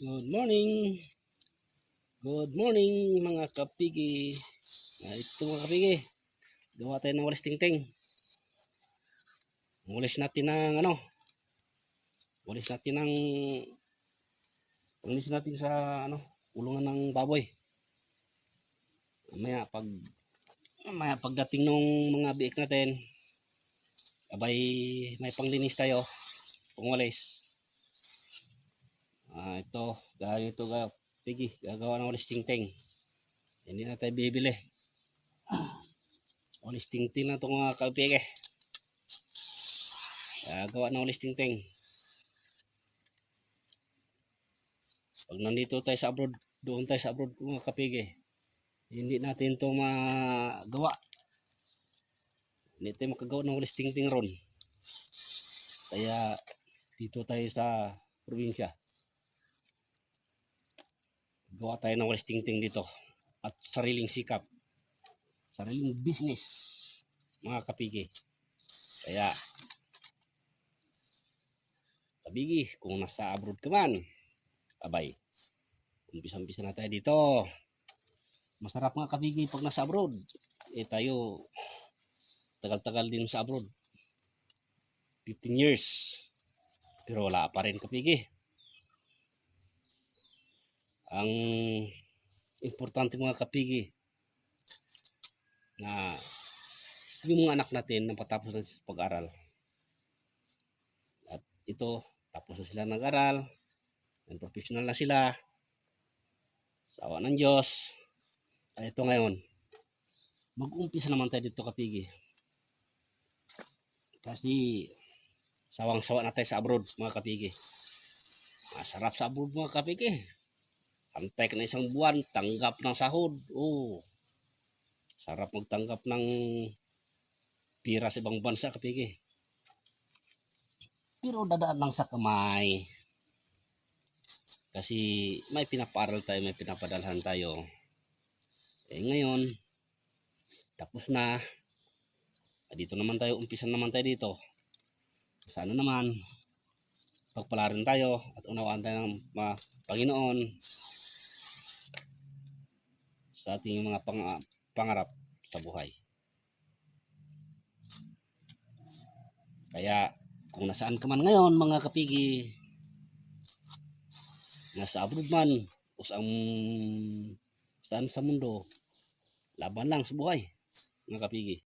Good morning. Good morning mga kapigi. Ito mga kapigi. Gawa tayo ng walis tingting. Walis natin ng walis natin ng walis natin sa ulungan ng baboy. Mamaya pagdating ng mga biik natin, abay may panglinis tayo. Pangwalis. Ito, kapigi, gagawa ng walis tingting. Hindi na tayo bibili. Walis tingting na ito mga kapigi. Gawa ng walis tingting. Pag nandito tayo sa abroad, doon tayo sa abroad mga kapigi, hindi natin ito magawa. Hindi tayo makagawa ng walis tingting ron. Kaya dito tayo sa probinsya, gawa tayo ng walis tingting dito. At sariling sikap, sariling business mga kapigi. Kaya kabigi, kung nasa abroad ka man, abay, umpisa na tayo dito. Masarap nga kabigi pag nasa abroad. Tayo tagal-tagal din sa abroad, 15 years, pero wala pa rin kabigi. Ang importante mga kapigi na yung mga anak natin na patapos na pag-aral, at ito tapos na sila nag-aral, ng professional na sila sa awa ng Diyos. At ito ngayon, mag-umpisa naman tayo dito kapigi, kasi sawang-sawa na tayo sa abroad mga kapigi. Masarap sa abroad mga kapigi. Antay ka na isang buwan, tanggap ng sahod. Sarap magtanggap ng pira sa ibang bansa kapigi. Pero dadaan lang sa kamay. Kasi may pinaparal tayo, may pinapadalhan tayo. Ngayon, tapos na. Dito naman tayo, umpisa naman tayo dito. Sana naman, pagpalarin tayo at unawaan tayo ng Panginoon sa ating mga pangarap sa buhay. Kaya kung nasaan ka man ngayon mga kapigi, nasa abroad man o saan sa mundo, laban lang sa buhay mga kapigi.